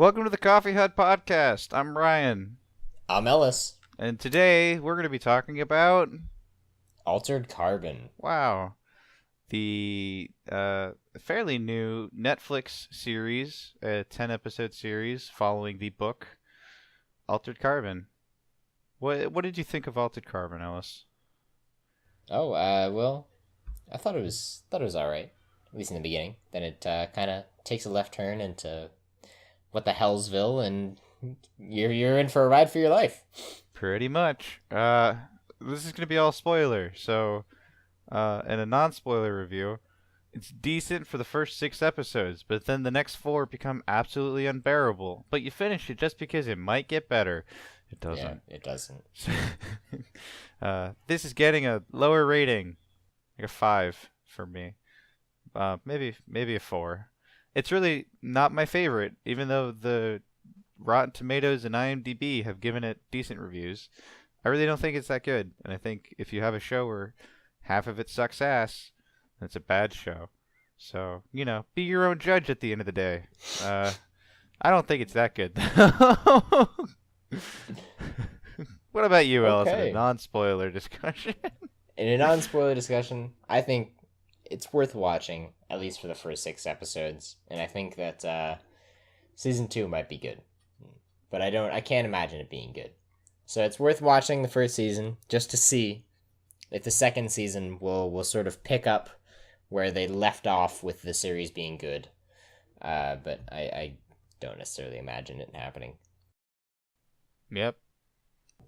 Welcome to the Coffee Hut Podcast. I'm Ryan, I'm Ellis. and today we're going to be talking about, Altered Carbon. wow, the fairly new Netflix series, a 10-episode series following the book Altered Carbon. What did you think of Altered Carbon, Ellis? Oh, well, I thought it was all right, at least in the beginning. Then it kind of takes a left turn into what the Hellsville, and you're in for a ride for your life. Pretty much. This is going to be all spoiler, so in a non-spoiler review, it's decent for the first 6 episodes, but then the next 4 become absolutely unbearable. But you finish it just because it might get better. It doesn't. Yeah, it doesn't. This is getting a lower rating, like a 5 for me. Maybe a 4. It's really not my favorite, even though the Rotten Tomatoes and IMDb have given it decent reviews. I really don't think it's that good, and I think if you have a show where half of it sucks ass, then it's a bad show. So, be your own judge at the end of the day. I don't think it's that good, though. What about you, Ellis, in a non-spoiler discussion? In a non-spoiler discussion, I think it's worth watching, at least for the first 6 episodes, and I think that season 2 might be good, but I can't imagine it being good. So it's worth watching the first season just to see if the second season will sort of pick up where they left off with the series being good. But I don't necessarily imagine it happening. Yep.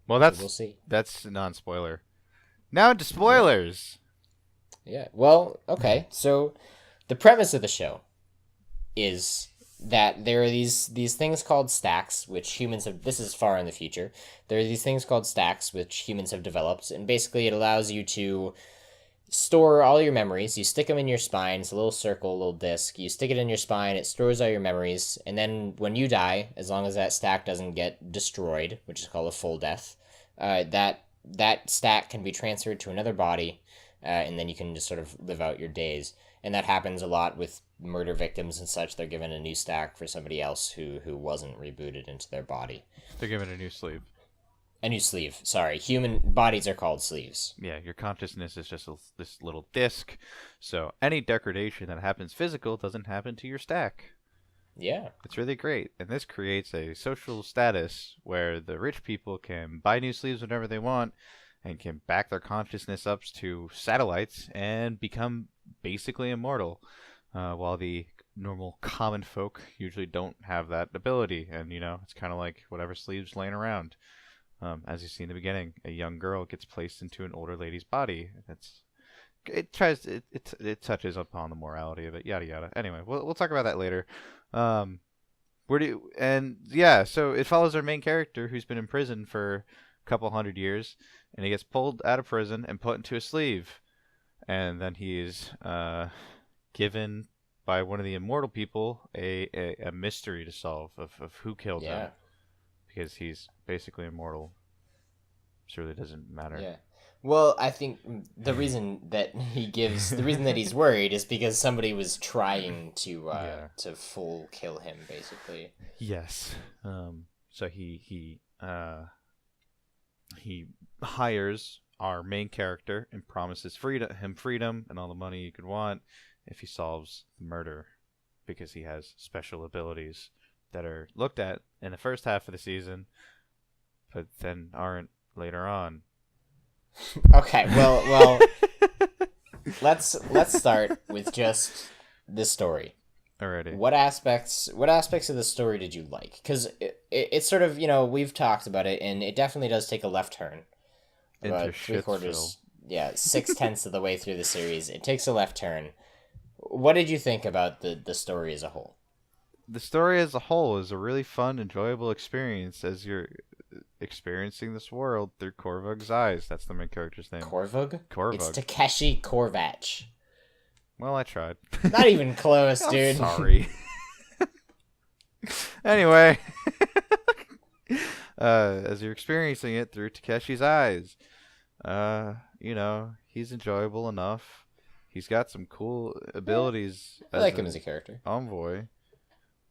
Well, we'll see. That's non-spoiler. Now into spoilers. Yeah. Well, okay. So the premise of the show is that there are these things called stacks, which humans have. This is far in the future. There are these things called stacks, which humans have developed, and basically it allows you to store all your memories. You stick them in your spine. It's a little circle, a little disc. You stick it in your spine. It stores all your memories, and then when you die, as long as that stack doesn't get destroyed, which is called a full death, that stack can be transferred to another body. And then you can just sort of live out your days. And that happens a lot with murder victims and such. They're given a new stack for somebody else who wasn't rebooted into their body. They're given a new sleeve. A new sleeve. Sorry. Human bodies are called sleeves. Yeah, your consciousness is just this little disc. So any degradation that happens physical doesn't happen to your stack. Yeah. It's really great. And this creates a social status where the rich people can buy new sleeves whenever they want, and can back their consciousness up to satellites and become basically immortal, while the normal common folk usually don't have that ability. And, it's kind of like whatever sleeves laying around. As you see in the beginning, a young girl gets placed into an older lady's body. It touches upon the morality of it, yada yada. Anyway, we'll talk about that later. So it follows our main character who's been in prison for a couple hundred years, and he gets pulled out of prison and put into a sleeve, and then he's given by one of the immortal people a mystery to solve of who killed him, because he's basically immortal. It really doesn't matter. Yeah. Well, I think the reason that he's worried is because somebody was trying to full kill him, basically. Yes. So he hires our main character and promises freedom and all the money he could want if he solves the murder, because he has special abilities that are looked at in the first half of the season, but then aren't later on. Okay, well, let's start with just the story. Alrighty. What aspects of the story did you like? Because it's sort of, we've talked about it, and it definitely does take a left turn. About 3/4, 6/10 of the way through the series, it takes a left turn. What did you think about the story as a whole? The story as a whole is a really fun, enjoyable experience as you're experiencing this world through Korvug's eyes. That's the main character's name. Korvug? Korvug. It's Takeshi Korvach. Well, I tried. Not even close, dude. Sorry. Anyway, as you're experiencing it through Takeshi's eyes, he's enjoyable enough. He's got some cool abilities. I like him as a character. Envoy.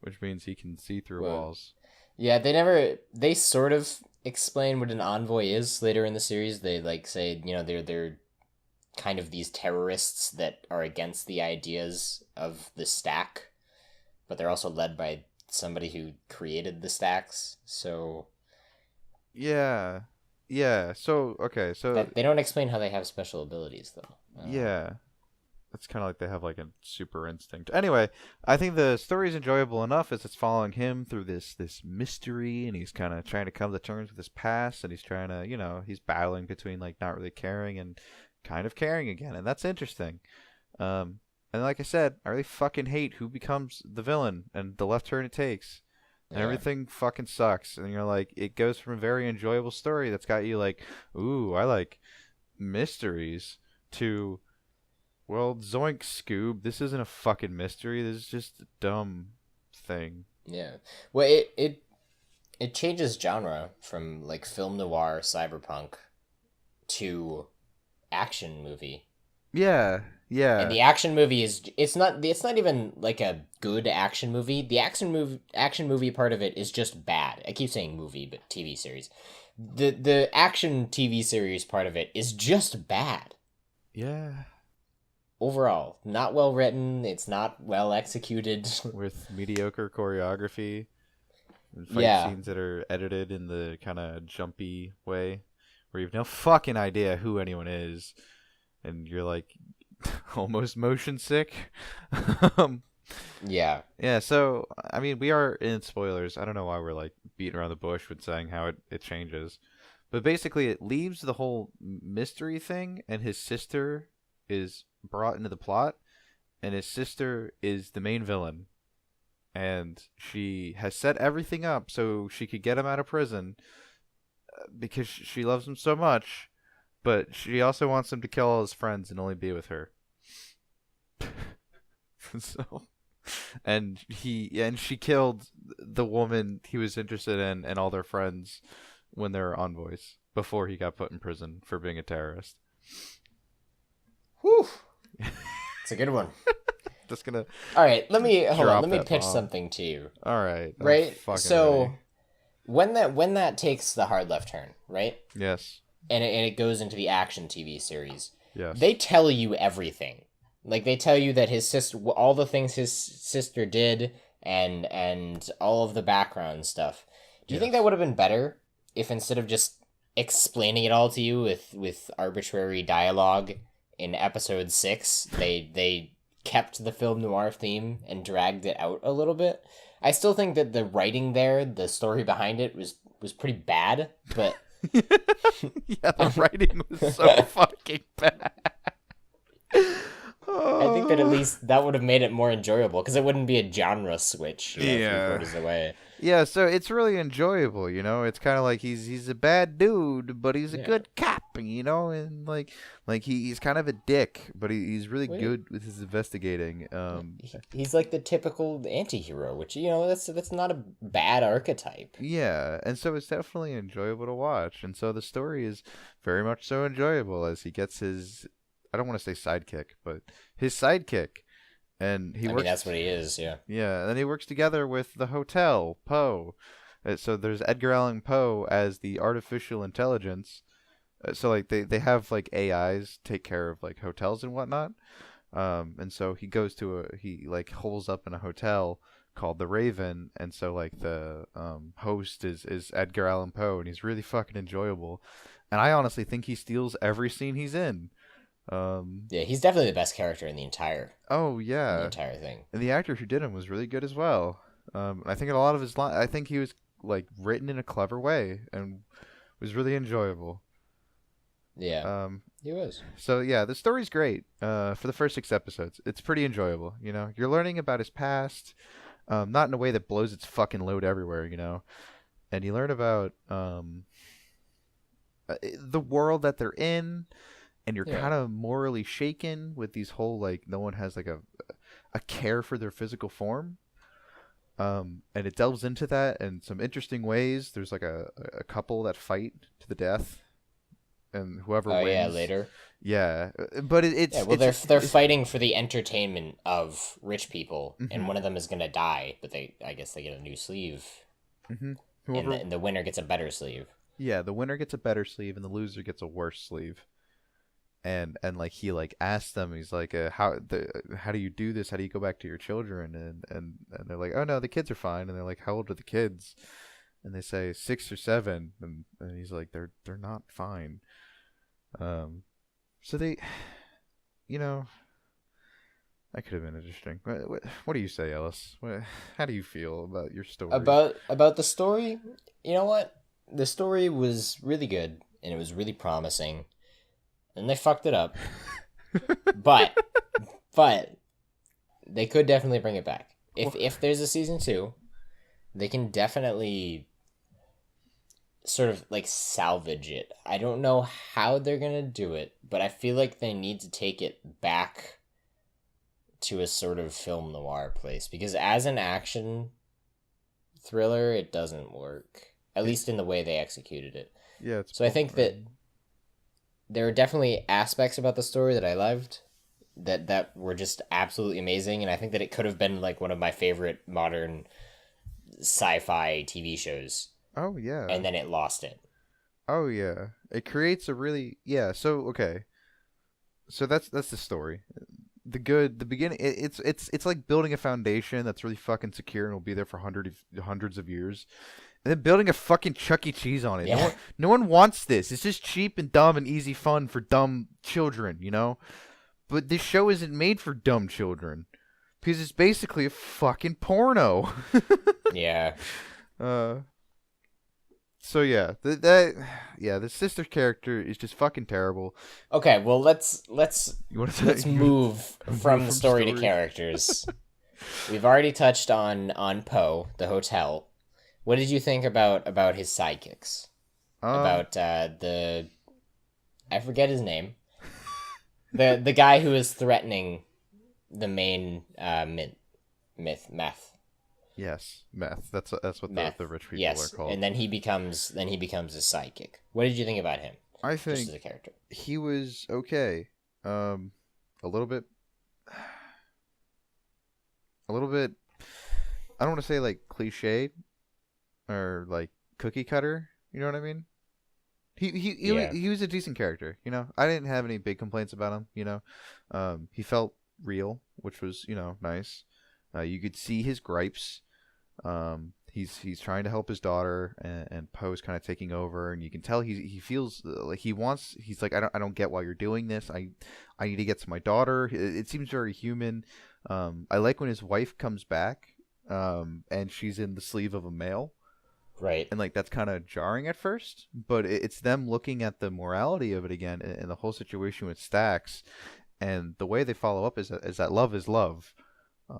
which means he can see through Well, walls. yeah, they sort of explain what an envoy is later in the series. They like say, they're kind of these terrorists that are against the ideas of the stack, but they're also led by somebody who created the stacks. So Yeah. Yeah. So, okay. So, they don't explain how they have special abilities though. yeah. It's kind of like they have like a super instinct. Anyway, I think the story is enjoyable enough as it's following him through this mystery, and he's kind of trying to come to terms with his past, and he's trying to, he's battling between like not really caring and kind of caring again, and that's interesting. And like I said, I really fucking hate who becomes the villain and the left turn it takes. And Yeah. everything fucking sucks. And you're like, it goes from a very enjoyable story that's got you like, ooh, I like mysteries, to, well, zoink, Scoob, this isn't a fucking mystery. This is just a dumb thing. Yeah. Well, it changes genre from like film noir cyberpunk to action movie. Yeah, And yeah, the action movie is it's not even like a good action movie. The action movie part of it is just bad. I keep saying movie, but TV series. The action TV series part of it is just bad. yeah. Overall, not well written, it's not well executed. With mediocre choreography and fight Yeah. scenes that are edited in the kind of jumpy way, where you have no fucking idea who anyone is, and you're like almost motion sick. um, Yeah. yeah, so I mean, we are in spoilers. I don't know why we're like beating around the bush with saying how it changes, but basically it leaves the whole mystery thing, and his sister is brought into the plot, and his sister is the main villain, and she has set everything up so she could get him out of prison, because she loves him so much, but she also wants him to kill all his friends and only be with her. So, and she killed the woman he was interested in and all their friends when they were envoys before he got put in prison for being a terrorist. Whew. It's a good one. Just gonna All right, hold on. drop Let me that pitch bomb. something to you. All right, I'm Right? fucking So ready. when that takes the hard left turn, right? Yes, And it goes into the action TV series. yes, They tell you everything. Like they tell you that his sister, all the things his sister did, and all of the background stuff. Do you think Yes. that would have been better if instead of just explaining it all to you with arbitrary dialogue in episode 6, they kept the film noir theme and dragged it out a little bit? I still think that the writing there, the story behind it was pretty bad, but yeah, the writing was so fucking bad. I think that at Oh. least that would have made it more enjoyable because it wouldn't be a genre switch, Yeah. 3/4 away. Yeah, so it's really enjoyable, It's kind of like he's a bad dude, but he's a Yeah. good cop, and like he's kind of a dick, but he's really Wait. good with his investigating. He's like the typical anti-hero, which that's not a bad archetype. Yeah, and so it's definitely enjoyable to watch, and so the story is very much so enjoyable as he gets his, I don't want to say sidekick, but his sidekick, and he I works. mean, that's what he is. Yeah. Yeah, and then he works together with the hotel, Poe. So there's Edgar Allan Poe as the artificial intelligence. So like they have like AIs take care of like hotels and whatnot. And so he like holes up in a hotel called the Raven, and so like the host is Edgar Allan Poe, and he's really fucking enjoyable. And I honestly think he steals every scene he's in. Yeah, he's definitely the best character in the entire Oh in the yeah, entire thing. and the actor who did him was really good as well. I think in a lot of his I think he was like written in a clever way and was really enjoyable. Yeah, Um, he was. so yeah, the story's great. For the first 6 episodes, it's pretty enjoyable. You're learning about his past, not in a way that blows its fucking load everywhere. And you learn about the world that they're in, and you're Yeah. kind of morally shaken with these whole like no one has like a care for their physical form. And it delves into that in some interesting ways. There's like a couple that fight to the death, and whoever Oh yeah, wins, later. yeah. But Yeah, well, they're fighting for the entertainment of rich people, and hmm one of them is gonna die, but I guess they get a new sleeve, hmm and whoever, the winner gets a better sleeve. yeah, the winner gets a better sleeve and the loser gets a worse sleeve. And like he like asks them, he's like, how do you do this? How do you go back to your children? And they're like, oh no, the kids are fine. And they're like, how old are the kids? And they say 6 or 7, and he's like, they're not fine. Um, so they, you know, that could have been interesting. What do you say, Ellis? How do you feel about your story? About the story, you know what? The story was really good and it was really promising, and they fucked it up. But but they could definitely bring it back. If there's a season 2, they can definitely sort of like salvage it. I don't know how they're going to do it, but I feel like they need to take it back to a sort of film noir place, because as an action thriller it doesn't work, at least in the way they executed it. Yeah, it's So I think that there are definitely aspects about the story that I loved, that were just absolutely amazing, and I think that it could have been like one of my favorite modern sci-fi TV shows, oh yeah. and then it lost it. Oh yeah. It creates a really, yeah. So okay. So that's the story. The beginning. It's like building a foundation that's really fucking secure and will be there for hundreds of years, and then building a fucking Chuck E. Cheese on it. Yeah. No one wants this. It's just cheap and dumb and easy fun for dumb children, you know. But this show isn't made for dumb children because it's basically a fucking porno. Yeah. uh. So yeah, that yeah, the sister character is just fucking terrible. Okay, well let's You want to let's move from the story to characters. We've already touched on Poe, the hotel. What did you think about his sidekicks? About the, I forget his name. The guy who is threatening the main meth. Yes, meth. That's what Meth. the rich people Yes, are called. and then he becomes his sidekick. What did you think about him, I just think as a character? he was okay. A little bit, a little bit. I don't want to say like cliched or like cookie cutter. You know what I mean? Yeah. He was a decent character. You know, I didn't have any big complaints about him. You know, he felt real, which was nice. You could see his gripes. He's trying to help his daughter, and Poe's kind of taking over, and you can tell he feels like he's like, I don't get why you're doing this. I need to get to my daughter. It seems very human. I like when his wife comes back, and she's in the sleeve of a male, Right. and like that's kind of jarring at first, but it's them looking at the morality of it again, and the whole situation with Stax, and the way they follow up is that love is love.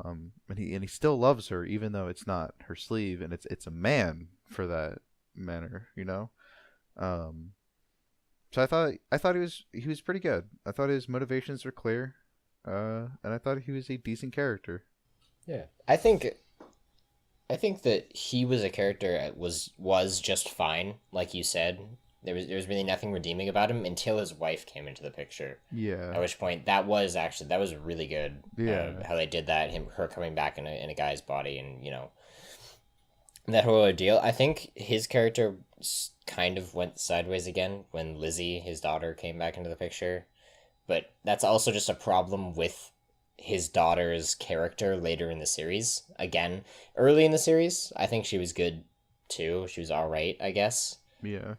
And he still loves her even though it's not her sleeve, and it's a man for that manner, you know. Um, so I thought he was pretty good. I thought his motivations were clear, and I thought he was a decent character. Yeah. I think that he was a character that was just fine, like you said. There was really nothing redeeming about him until his wife came into the picture. Yeah, At which point that was really good. Yeah. How they did that, her coming back in a guy's body, and that whole ordeal. I think his character kind of went sideways again when Lizzie, his daughter, came back into the picture. But that's also just a problem with his daughter's character later in the series. Again, early in the series, I think she was good too. She was all right, I guess. yeah,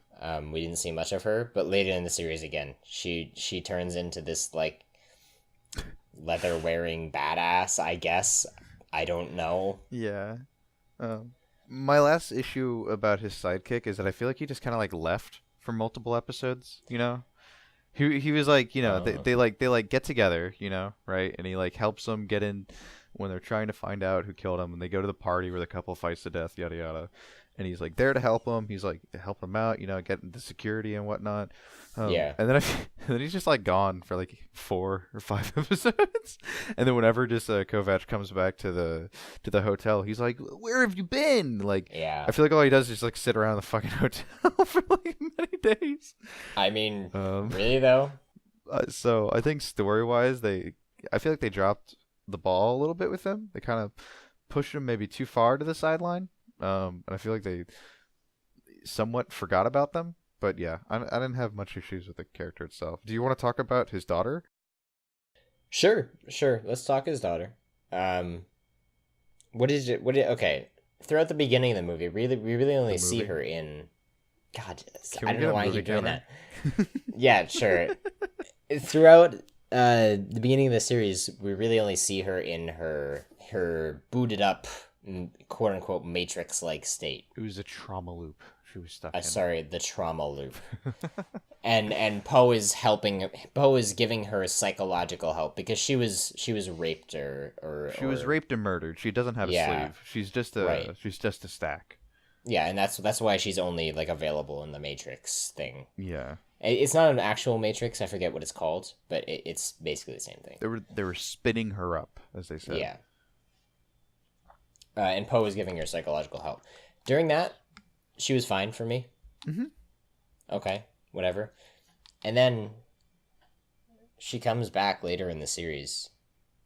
We didn't see much of her, but later in the series, again, she turns into this like leather wearing badass. I guess, I don't know. yeah. My last issue about his sidekick is that I feel like he just kind of like left for multiple episodes. You know, he was like, they like get together, right, and he like helps them get in when they're trying to find out who killed him, and they go to the party where the couple fights to death, yada yada. And he's like there to help him. He's like to help him out, get into security and whatnot. Yeah. And then and then he's just like gone for like 4 or 5 episodes. And then whenever just Kovac comes back to the hotel, he's like, "Where have you been?" Like, Yeah. I feel like all he does is like sit around the fucking hotel for like many days. I mean, really though? So I think story-wise, I feel like they dropped the ball a little bit with him. They kind of pushed him maybe too far to the sideline. And I feel like they somewhat forgot about them. But yeah, I didn't have much issues with the character itself. Do you want to talk about his daughter? Sure. Let's talk his daughter. Okay. Throughout the beginning of the movie, we really only see her in. God, I don't know why I keep doing that. Yeah, sure. Throughout the beginning of the series, we really only see her in her booted up, quote unquote, Matrix like state. It was a trauma loop she was stuck in. Sorry, the trauma loop. and Poe is helping. Poe is giving her psychological help because she was raped or she was raped and murdered. She doesn't have a sleeve. She's just a stack. Yeah, and that's why she's only like available in the Matrix thing. Yeah. It's not an actual Matrix. I forget what it's called, but it's basically the same thing. They were spinning her up, as they said. Yeah. And Poe was giving her psychological help. During that, she was fine for me. Mm-hmm. Okay, whatever. And then she comes back later in the series.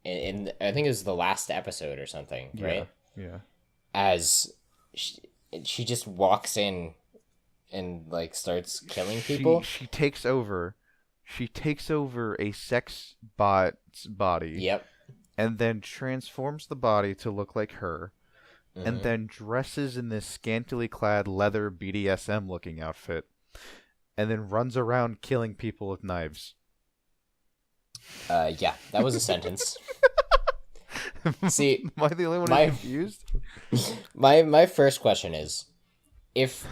In I think it was the last episode or something, right? Yeah. As she just walks in and like starts killing people. She takes over a sex bot's body. Yep. And then transforms the body to look like her. Mm-hmm. And then dresses in this scantily clad leather BDSM looking outfit. And then runs around killing people with knives. Yeah, that was a sentence. See, am I the only one who's confused? My first question is, if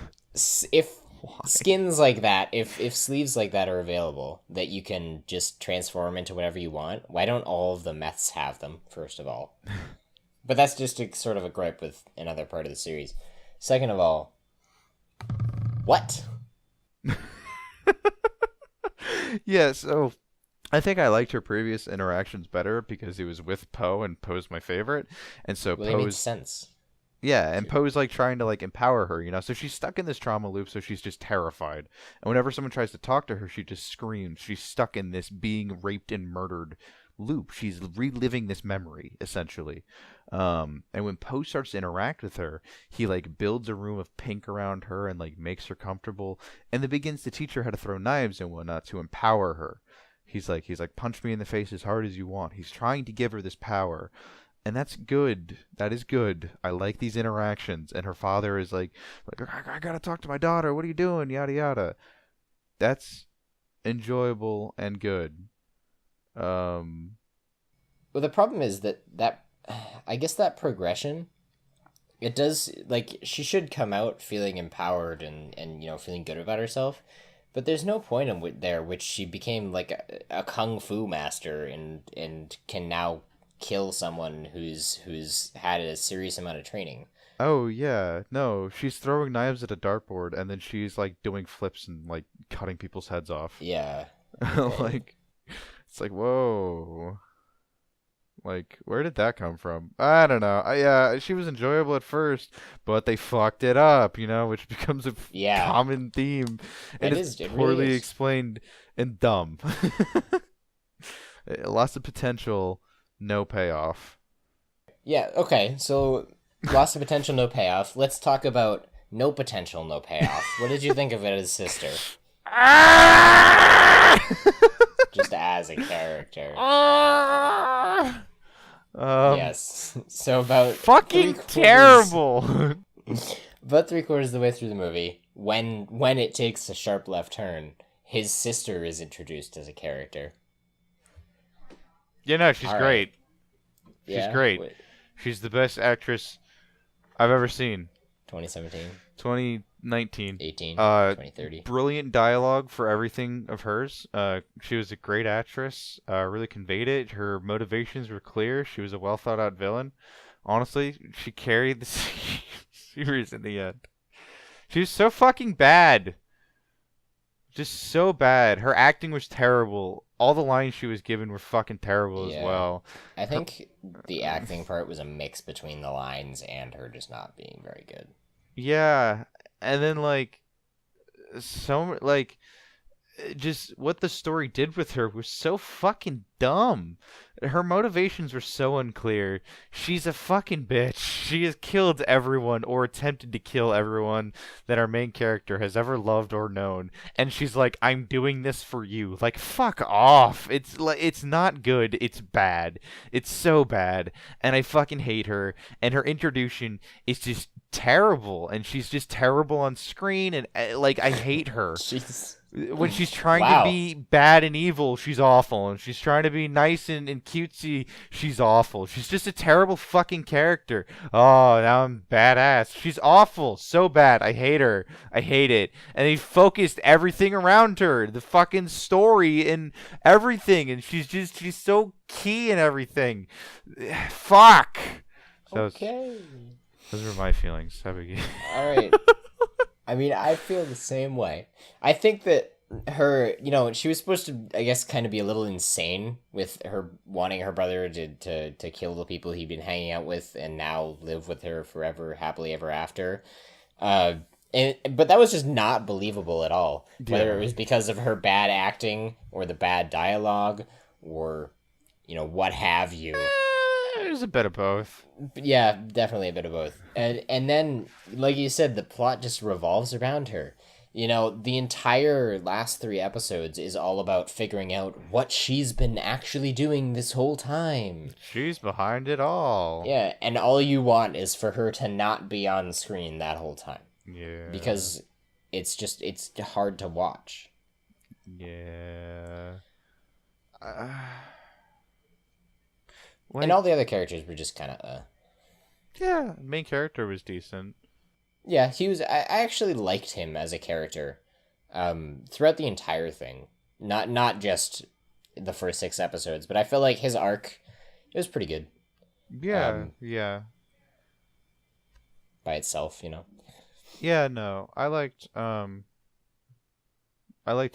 skins like that, if sleeves like that are available, that you can just transform into whatever you want, why don't all of the meths have them, first of all? But that's just sort of a gripe with another part of the series. Second of all, what? Yeah, so I think I liked her previous interactions better because it was with Poe, and Poe's my favorite. And so Poe's... makes sense. Yeah, and Poe's like trying to like empower her, so she's stuck in this trauma loop, so she's just terrified. And whenever someone tries to talk to her, she just screams. She's stuck in this being raped and murdered loop. She's reliving this memory, essentially. And when Poe starts to interact with her, he like builds a room of pink around her and like makes her comfortable, and then begins to teach her how to throw knives and whatnot to empower her. He's like, punch me in the face as hard as you want. He's trying to give her this power. And that's good. That is good. I like these interactions. And her father is like, I gotta talk to my daughter. What are you doing? Yada yada. That's enjoyable and good. Well, the problem is that I guess that progression, it does, like, she should come out feeling empowered and feeling good about herself. But there's no point in there which she became like a kung fu master and can now kill someone who's had a serious amount of training. Oh yeah, no, she's throwing knives at a dartboard and then she's like doing flips and like cutting people's heads off. Yeah. Like, it's like, whoa. Like, where did that come from? I don't know. Yeah, she was enjoyable at first, but they fucked it up, which becomes a common theme. And it's poorly explained and dumb. Lots of potential, no payoff. Yeah, okay, so lots of potential, no payoff. Let's talk about no potential, no payoff. What did you think of it as sister? Just as a character. Yes. So about fucking terrible. About 3/4 of the way through the movie, when it takes a sharp left turn, his sister is introduced as a character. Yeah, no, she's great. She's great. She's the best actress I've ever seen. 2017. 19. 18, Uh, 2030. brilliant dialogue for everything of hers. She was a great actress. Really conveyed it. Her motivations were clear. She was a well thought out villain. Honestly, she carried the series in the end. She was so fucking bad. Just so bad. Her acting was terrible. All the lines she was given were fucking terrible as Yeah. well. I think the acting part was a mix between the lines and her just not being very good. Yeah, and then like just what the story did with her was so fucking dumb. Her motivations were so unclear. She's a fucking bitch. She has killed everyone or attempted to kill everyone that our main character has ever loved or known. And she's like, "I'm doing this for you." Like, fuck off. It's not good. It's bad. It's so bad. And I fucking hate her. And her introduction is just terrible. And she's just terrible on screen. And like, I hate her. Jeez. When she's trying to Wow. be bad and evil, she's awful. And she's trying to be nice and cutesy, she's awful. She's just a terrible fucking character. Oh, now I'm badass. She's awful. So bad. I hate her. I hate it. And they focused everything around her. The fucking story and everything. And she's so key in everything. Fuck. So Okay. those were my feelings. How about you? All right. I mean, I feel the same way. I think that her, she was supposed to, I guess, kind of be a little insane with her wanting her brother to kill the people he'd been hanging out with and now live with her forever, happily ever after. But that was just not believable at all. Whether it was because of her bad acting or the bad dialogue or, what have you. There's a bit of both. Yeah, definitely a bit of both. And then, like you said, the plot just revolves around her. The entire last 3 episodes is all about figuring out what she's been actually doing this whole time. She's behind it all. Yeah, and all you want is for her to not be on screen that whole time. Yeah. Because it's hard to watch. Yeah. And all the other characters were just kind of, Yeah, main character was decent. Yeah, he was. I actually liked him as a character, throughout the entire thing. Not just the first 6 episodes, but I feel like his arc, it was pretty good. Yeah, yeah. By itself, Yeah, no. I liked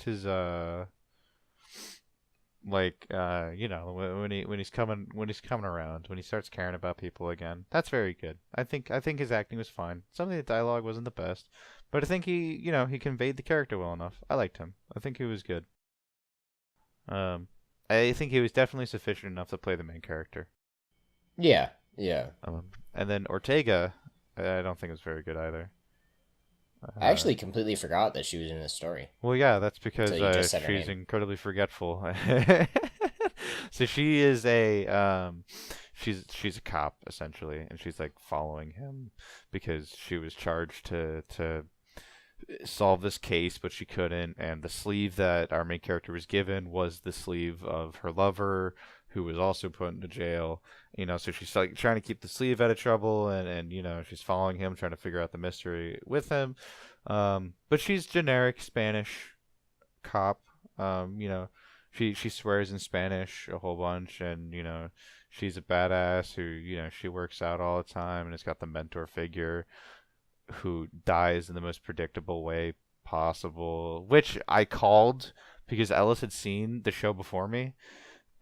his when he's coming around, when he starts caring about people again. That's very good. I think his acting was fine. Some of the dialogue wasn't the best, but I think he conveyed the character well enough. I liked him. I think he was good. I think he was definitely sufficient enough to play the main character. Yeah, yeah. And then Ortega, I don't think was very good either. I actually completely forgot that she was in this story. Well, yeah, that's because So you just said her she's name. incredibly forgetful. So she is she's a cop essentially, and she's like following him because she was charged to solve this case, but she couldn't. And the sleeve that our main character was given was the sleeve of her lover, who was also put into jail. So she's like trying to keep the sleeve out of trouble, and she's following him, trying to figure out the mystery with him. But she's generic Spanish cop. She swears in Spanish a whole bunch, and she's a badass who she works out all the time, and has got the mentor figure who dies in the most predictable way possible, which I called because Ellis had seen the show before me.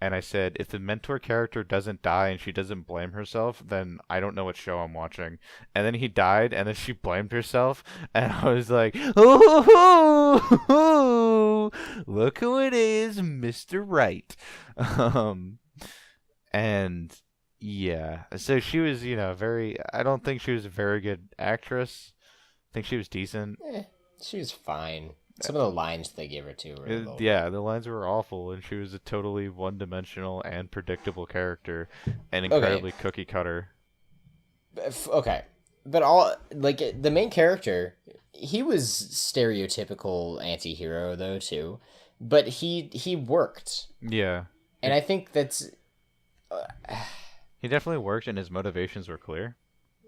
And I said, if the mentor character doesn't die and she doesn't blame herself, then I don't know what show I'm watching. And then he died, and then she blamed herself, and I was like, oh, look who it is, Mr. Right. And yeah, so she was, I don't think she was a very good actress. I think she was decent. She was fine. Some of the lines they gave her too were a little... Yeah, the lines were awful, and she was a totally one-dimensional and predictable character, and incredibly cookie cutter. Okay, but the main character, he was stereotypical anti-hero though too, but he worked. Yeah, and I think that's. He definitely worked, and his motivations were clear.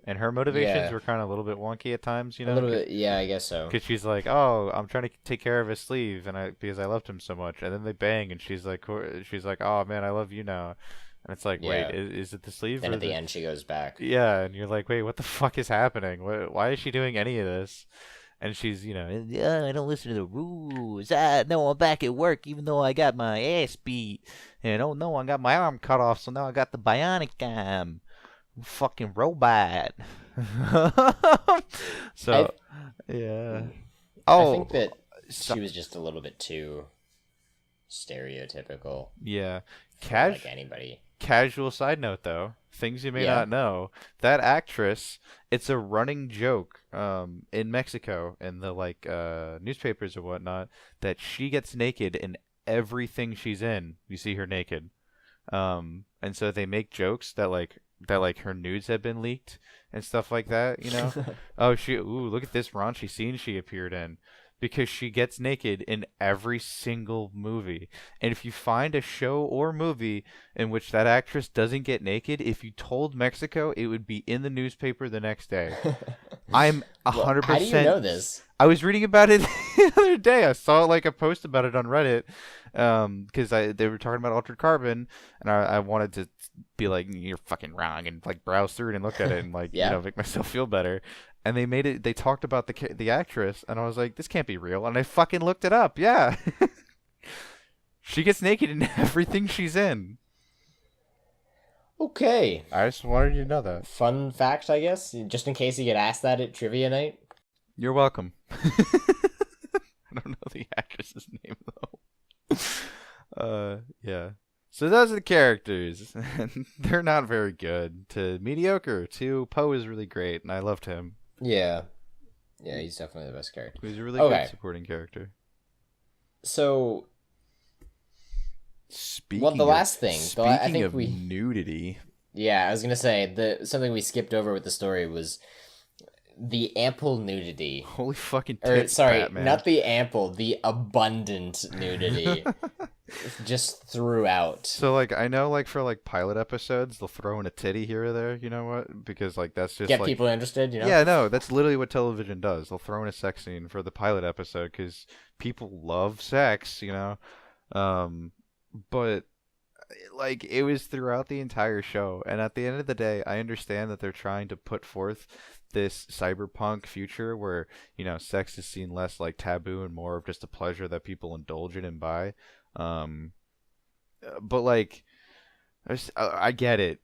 And her motivations Yeah, were kind of a little bit wonky at times, a little bit. Yeah, I guess so. because she's like, "Oh, I'm trying to take care of his sleeve, and because I loved him so much." And then they bang, and she's like, "Oh man, I love you now." And it's like, wait, Yeah. is it the sleeve Then or at the the? end, she goes back. Yeah, and you're like, wait, what the fuck is happening? Why is she doing any of this? And she's, yeah, I don't listen to the rules. No, I'm back at work, even though I got my ass beat. And oh no, I got my arm cut off, so now I got the bionic arm. Fucking robot. I So, yeah. I Oh, think that so, she was just a little bit too stereotypical yeah. for like anybody. Casual side note, though, things you may Yeah. not know. That actress, it's a running joke, in Mexico in the newspapers or whatnot, that she gets naked in everything she's in. You see her naked. And so they make jokes that her nudes have been leaked and stuff like that. Oh, look at this raunchy scene she appeared in, because she gets naked in every single movie. And if you find a show or movie in which that actress doesn't get naked, if you told Mexico, it would be in the newspaper the next day. I'm Well, how do you 100%. know this? I was reading about it the other day. I saw like a post about it on Reddit, because they were talking about Altered Carbon, and I wanted to be like, you're fucking wrong, and like browse through it and look at it and like Yeah. make myself feel better. And they made it. They talked about the actress, and I was like, this can't be real. And I fucking looked it up. Yeah, she gets naked in everything she's in. Okay. I just wanted you to know that. Fun fact, I guess, just in case you get asked that at trivia night. You're welcome. I don't know the actress's name though. Yeah. So those are the characters. They're not very good to mediocre to Poe is really great, and I loved him. Yeah. Yeah, he's definitely the best character. He was a really Okay. good supporting character. So, Speaking the last thing, I think of we nudity. Yeah, I was gonna say something we skipped over with the story was the ample nudity. Holy fucking Or tits, sorry, Batman. not the ample, the abundant nudity, just throughout. So I know for pilot episodes they'll throw in a titty here or there, you know what? Because that's just Get people interested, Yeah, no, that's literally what television does. They'll throw in a sex scene for the pilot episode because people love sex, But it was throughout the entire show, and at the end of the day, I understand that they're trying to put forth this cyberpunk future where sex is seen less like taboo and more of just a pleasure that people indulge in and buy. But I get it.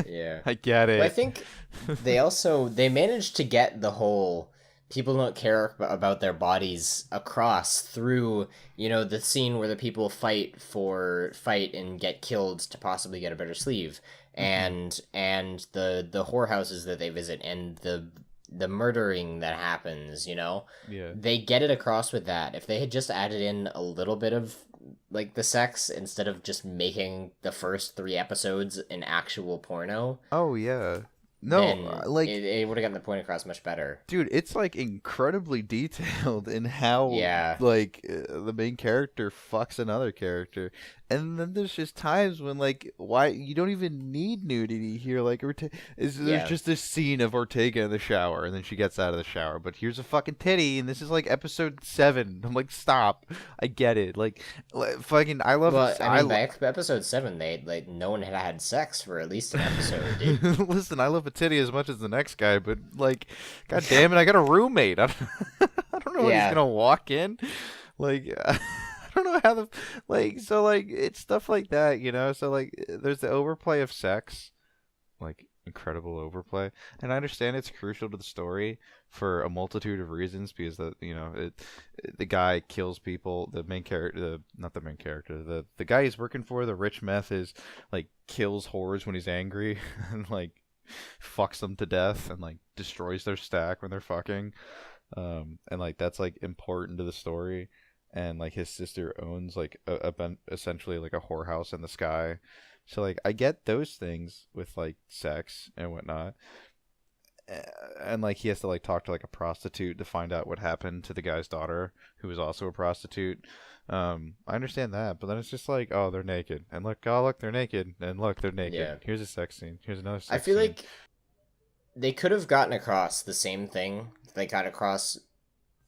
Yeah. I get it. Well, I think they managed to get the whole people don't care about their bodies across through the scene where the people fight and get killed to possibly get a better sleeve, and the whorehouses that they visit, and the murdering that happens. Yeah. They get it across with that. If they had just added in a little bit of the sex instead of just making the first 3 episodes an actual porno, Oh yeah. No, then it would have gotten the point across much better. dude, it's incredibly detailed in how Yeah. the main character fucks another character, and then there's just times when why you don't even need nudity here. There's Yeah. just this scene of Ortega in the shower, and then she gets out of the shower, but here's a fucking titty, and this is episode 7. I'm like, stop. I get it. Fucking, I love. Well, I mean, by episode 7, no one had sex for at least an episode, dude. Listen, I love a titty as much as the next guy, but god damn it, I got a roommate. I don't know when he's Yeah. gonna walk in. I don't know how it's stuff like that, So there's the overplay of sex, incredible overplay, and I understand it's crucial to the story for a multitude of reasons because the guy kills people. The main character, not the main character, the guy he's working for, the rich meth is kills whores when he's angry and fucks them to death and destroys their stack when they're fucking, and that's important to the story. And his sister owns essentially a whorehouse in the sky, so I get those things with sex and whatnot. And he has to talk to a prostitute to find out what happened to the guy's daughter who was also a prostitute. I understand that, but then it's just oh, they're naked, and look, oh look, they're naked, and look, they're naked. Yeah. Here's a sex scene. Here's another sex I feel scene. they could have gotten across the same thing they got across.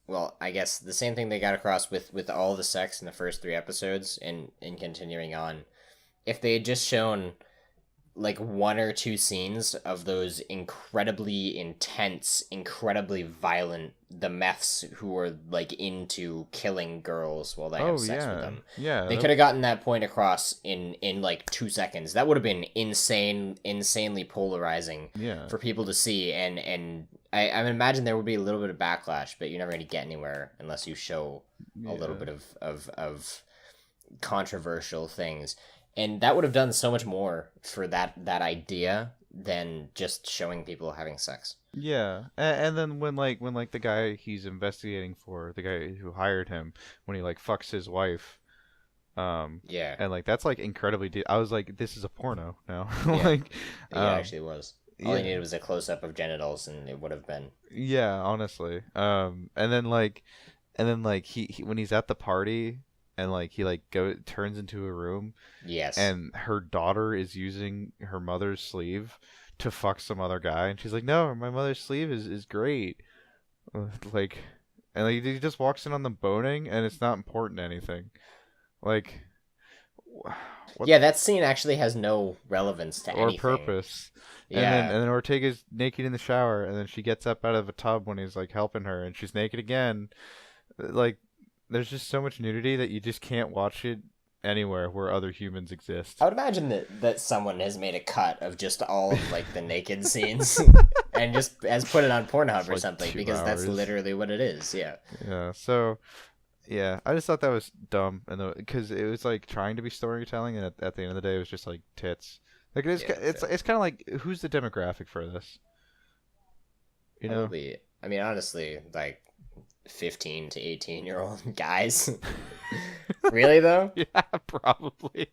Well, I guess the same thing they got across with all the sex in the first 3 episodes, and continuing on, if they had just shown like 1 or 2 scenes of those incredibly intense, incredibly violent the meths who were like into killing girls while they have Oh sex with yeah, them. yeah, They could have gotten that point across in like 2 seconds. That would have been insanely polarizing yeah, for people to see, and I imagine there would be a little bit of backlash, but you're never going to get anywhere unless you show a little yeah, bit of controversial things, and that would have done so much more for that idea than just showing people having sex. yeah. And then when the guy he's investigating for, the guy who hired him, when he like fucks his wife, Yeah, and like that's like incredibly. I was like, this is a porno now. yeah, Like, it actually was. All you yeah, needed was a close up of genitals, and it would have been. yeah, honestly. And then he when he's at the party and like he like turns into a room Yes. and her daughter is using her mother's sleeve to fuck some other guy, and she's like, no, my mother's sleeve is great. Like, and like he just walks in on the boning and it's not important to anything. Like, what Yeah, that scene actually has no relevance to or anything. purpose? Yeah. And then Ortega's naked in the shower, and then she gets up out of a tub when he's like helping her, and she's naked again. Like, there's just so much nudity that you just can't watch it anywhere where other humans I exist. would imagine that someone has made a cut of just all of like the naked scenes and just has put it on Pornhub It's or like something, two because that's hours. literally what it is. Yeah. Yeah. So yeah, I just thought that was dumb, and because it was like trying to be storytelling, and at the end of the day, it was just like tits. Like Yeah, fair. it's kind of like, who's the demographic for this? You know? Probably. I mean, honestly, like 15 to 18-year-old guys. Really though? Yeah, probably.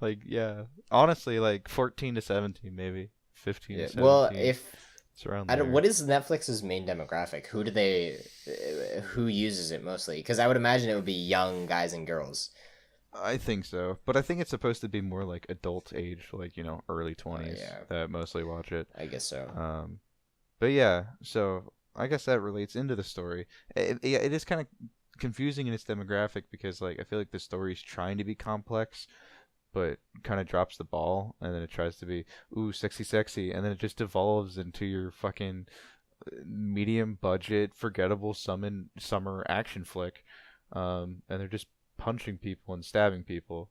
Like, yeah. Honestly, like 14 to 17, maybe. 15 to Yeah. Well, 17. if It's around I don't, there. what is Netflix's main demographic? Who uses it mostly? Because I would imagine it would be young guys and girls. I think so. But I think it's supposed to be more like adult age, like, early Oh 20s yeah, that mostly watch it. I guess so. Um, but yeah, so I guess that relates into the story. Yeah, it is kind of confusing in its demographic because, like, I feel like the story's trying to be complex, but kind of drops the ball, and then it tries to be, ooh, sexy, sexy, and then it just devolves into your fucking medium budget, forgettable summer action flick. And they're just punching people and stabbing people,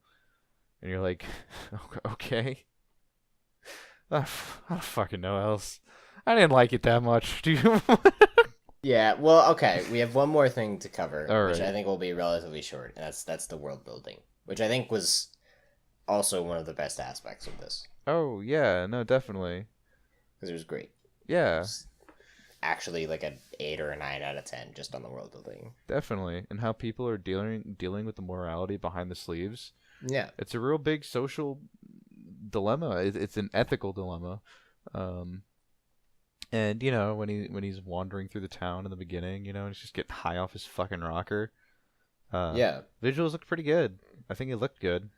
and you're like, okay, I don't fucking know else. I didn't like it that much. Do you? Yeah, well, okay. We have one more thing to cover, All which I right. think will be relatively short, and that's the world building, which I think was also one of the best aspects of this, Oh yeah, no, definitely. because it was great. It Yeah, was actually like an 8 or a 9 out of 10 just on the world building. definitely. And how people are dealing with the morality behind the sleeves. Yeah, It's a real big social dilemma. It's an ethical dilemma. Um, and when he's wandering through the town in the beginning, and he's just getting high off his fucking rocker. Uh, yeah, Visuals look pretty good. I think it looked good.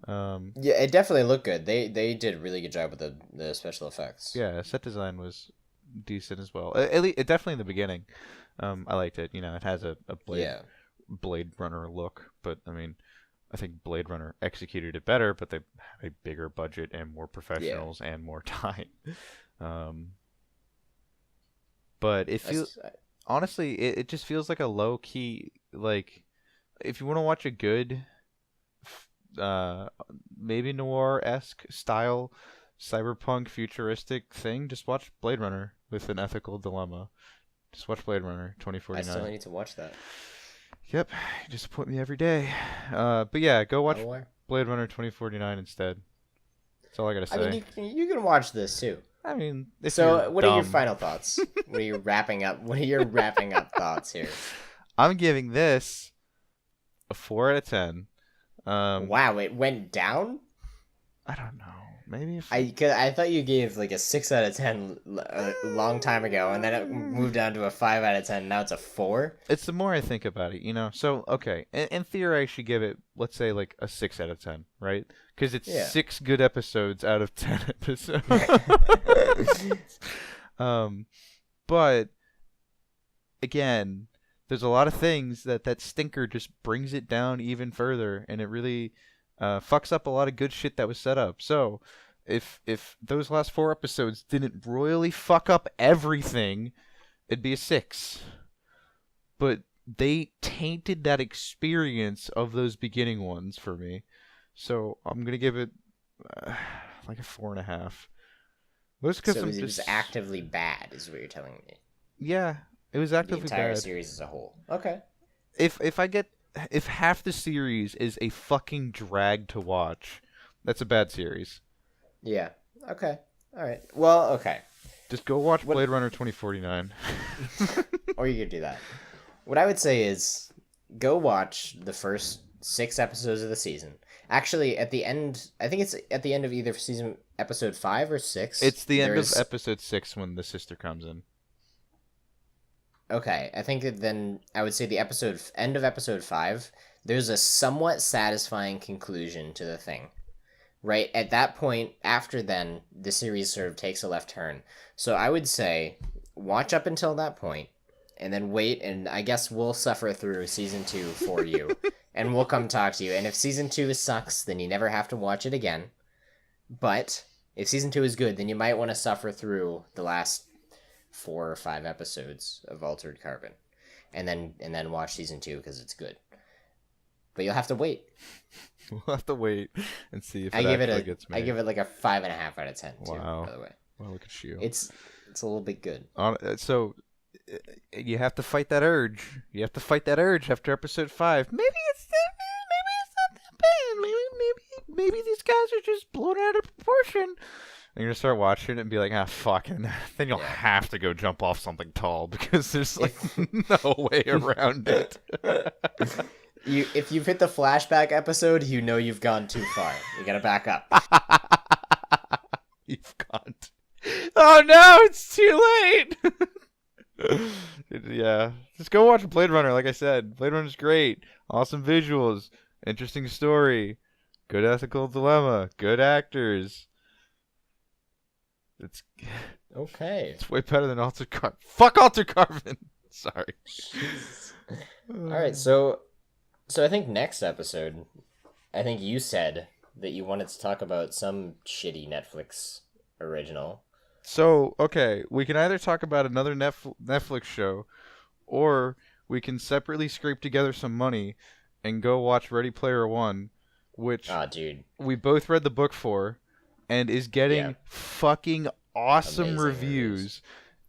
yeah. It definitely looked good. They did a really good job with the special effects. Yeah, set design was decent as well. Definitely in the beginning. I liked it. It has a Yeah, Blade Runner look, but I mean, I think Blade Runner executed it better, but they have a bigger budget and more yeah. professionals and more time. Um, but it I, feels honestly, it just feels like a low key, like, if you want to watch a good, uh, maybe noir esque style cyberpunk futuristic thing, just watch Blade Runner with an ethical dilemma. Just watch Blade Runner I still 2049. need to watch that. Yep, you disappoint me every day. But yeah, go watch Oh, why? Blade Runner 2049 instead. That's all I gotta I mean, say. you can watch this too. I mean, if you're So, what are your dumb, final thoughts? What are your wrapping up? What are your wrapping up thoughts here? I'm giving this a 4 out of 10. Um, Wow, it went down. I don't know. Maybe if I thought you gave like a 6 out of 10 a long time ago, and then it moved down to a 5 out of 10. Now it's a 4. it's the more I think about it, you know. So okay, in theory, I should give it, let's say, like a 6 out of 10, right? Because it's Yeah. 6 good episodes out of 10 episodes. But again, there's a lot of things that stinker just brings it down even further, and it really fucks up a lot of good shit that was set up. So if those last 4 episodes didn't royally fuck up everything, it'd be a 6. But they tainted that experience of those beginning ones for me, so I'm gonna give it like a 4.5. Most because So I'm it was just actively bad, is what you're telling me. yeah, it was The actively entire bad. series as a whole. Okay. If half the series is a fucking drag to watch, that's a bad series. Yeah. Okay. All right. Well, okay. Just go watch What- Blade Runner 2049. Or you could do that. What I would say is go watch the first 6 episodes of the season. Actually, at the end, I think it's at the end of either season episode 5 or 6. It's the end there's- of episode 6 when the sister comes in. Okay, I think that then I would say the end of episode 5, there's a somewhat satisfying conclusion to the thing. Right? At that point, after then, the series sort of takes a left turn. So I would say watch up until that point, and then wait, and I guess we'll suffer through season 2 for you, and we'll come talk to you. And if season 2 sucks, then you never have to watch it again. But if season 2 is good, then you might want to suffer through the last 4 or 5 episodes of Altered Carbon, and then watch season 2 because it's good. But you'll have to wait. We'll have to wait and see if I give actually gets made. I give it like a 5.5 out of 10 too. Wow. By the way, Well, look at you. it's a little bit good. So you have to fight that urge. You have to fight that urge after episode 5. Maybe it's not that bad. Maybe these guys are just blown out of proportion. And you're gonna start watching it and be like, ah, fuck, and then you'll Yeah. have to go jump off something tall because there's like no way around it. If you've hit the flashback episode, you know you've gone too far. You gotta back up. You've gone. Oh no, it's too late. Yeah, just go watch Blade Runner. Like I said, Blade Runner's great. Awesome visuals, interesting story, good ethical dilemma, good actors. It's Okay. way better than Altered Carbon. Fuck Altered Carbon. Sorry. All right. So I think next episode, I think you said that you wanted to talk about some shitty Netflix original. So, okay, we can either talk about another Netflix show, or we can separately scrape together some money and go watch Ready Player One, which Ah, dude. we both read the book for, and is getting Yeah. fucking awesome Amazing reviews.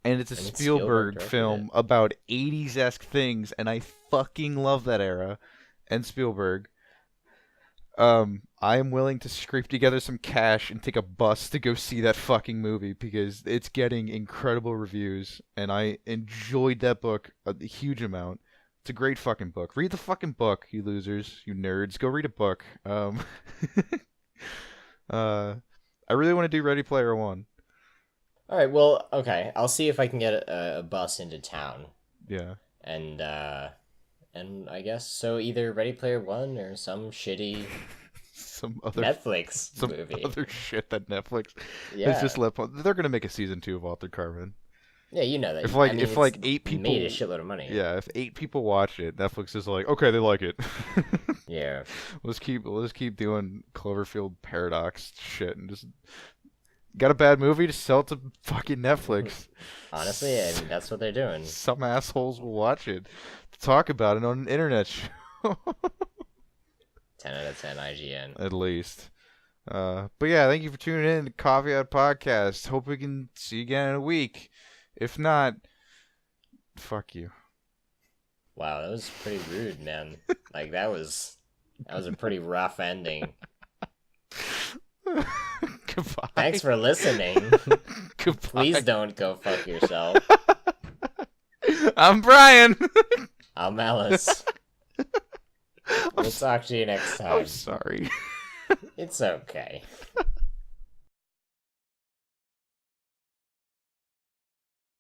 And it's a And it's Spielberg Spielberg directed film about 80s-esque things, and I fucking love that era. And Spielberg. I am willing to scrape together some cash and take a bus to go see that fucking movie because it's getting incredible reviews, and I enjoyed that book a huge amount. It's a great fucking book. Read the fucking book, you losers, you nerds. Go read a book. I really want to do Ready Player One. All right. Well, okay. I'll see if I can get a bus into town, Yeah. and I guess so. Either Ready Player One or some shitty Some other Netflix some movie. other shit that Netflix Yeah. has just left. They're gonna make a season 2 of Altered Carbon. Yeah, you know that. If like I mean, if it's like 8 people made a shitload of money. Yeah, if 8 people watch it, Netflix is like, okay, they like it. Yeah. Let's keep doing Cloverfield paradox shit and just got a bad movie to sell it to fucking Netflix. Honestly, I mean, that's what they're doing. Some assholes will watch it to talk about it on an internet show. 10 out of 10 IGN. At least. But yeah, thank you for tuning in to Coffee Out Podcast. Hope we can see you again in a week. If not, fuck you. Wow, that was pretty rude, man. Like that was a pretty rough ending. Goodbye. Thanks for listening. Goodbye. Please don't go fuck yourself. I'm Brian. I'm Alice. We'll talk to you next time. I'm sorry. It's okay.